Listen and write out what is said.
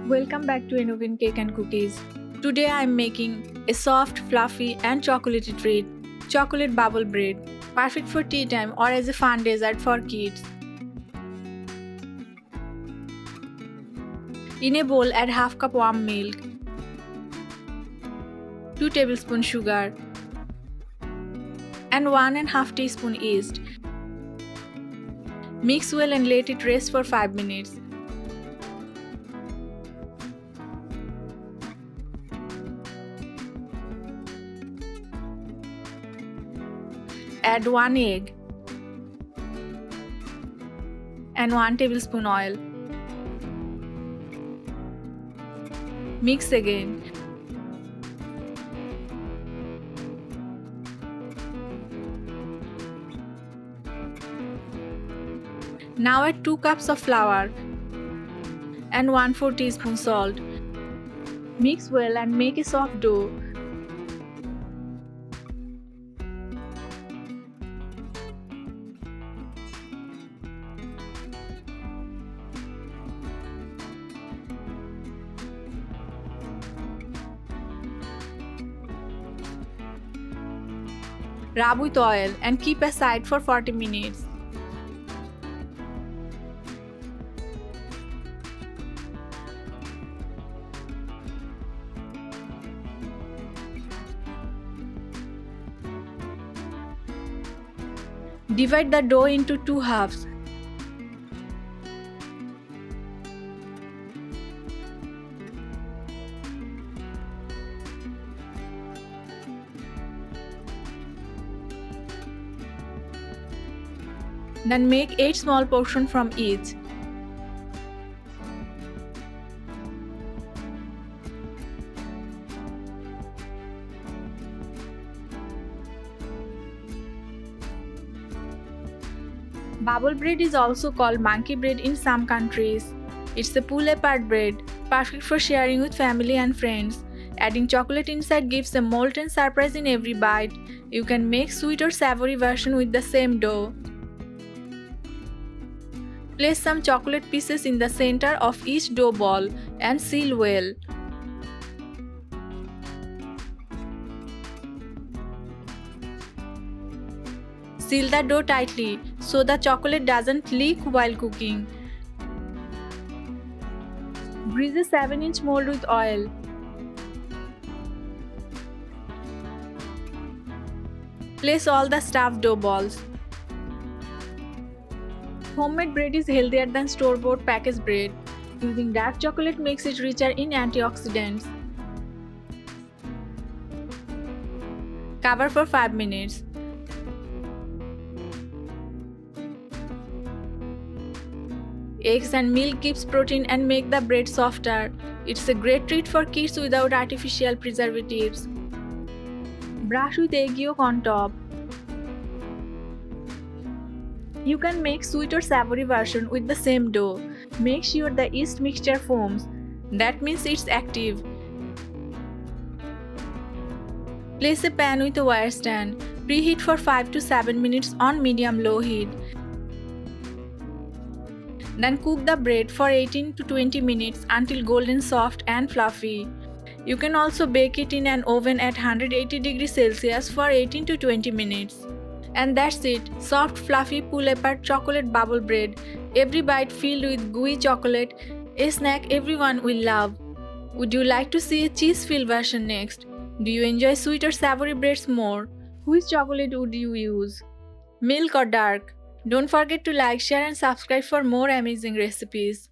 Welcome back to Enovian Cake and Cookies. Today I am making a soft, fluffy and chocolatey treat, chocolate bubble bread, perfect for tea time or as a fun dessert for kids. In a bowl, add half cup warm milk, 2 tablespoons sugar and 1.5 teaspoon yeast. Mix well and let it rest for 5 minutes. Add 1 egg and 1 tablespoon oil. Mix again. Now add 2 cups of flour and 1/4 teaspoon salt. Mix well and make a soft dough. Rub with oil and keep aside for 40 minutes. Divide the dough into 2 halves. Then make 8 small portions from each. Bubble bread is also called monkey bread in some countries. It's a pull-apart bread, perfect for sharing with family and friends. Adding chocolate inside gives a molten surprise in every bite. You can make sweet or savory version with the same dough. Place some chocolate pieces in the center of each dough ball and seal well. Seal the dough tightly so the chocolate doesn't leak while cooking. Grease a 7-inch mold with oil. Place all the stuffed dough balls. Homemade bread is healthier than store-bought packaged bread. Using dark chocolate makes it richer in antioxidants. Cover for 5 minutes. Eggs and milk gives protein and make the bread softer. It's a great treat for kids without artificial preservatives. Brush with egg yolk on top. You can make sweet or savory version with the same dough. Make sure the yeast mixture foams. That means it's active. Place a pan with a wire stand. Preheat for 5 to 7 minutes on medium-low heat. Then cook the bread for 18 to 20 minutes until golden soft and fluffy. You can also bake it in an oven at 180 degrees Celsius for 18 to 20 minutes. And that's it, soft fluffy pull-apart chocolate bubble bread, every bite filled with gooey chocolate, a snack everyone will love. Would you like to see a cheese-filled version next? Do you enjoy sweet or savory breads more? Which chocolate would you use? Milk or dark? Don't forget to like, share and subscribe for more amazing recipes.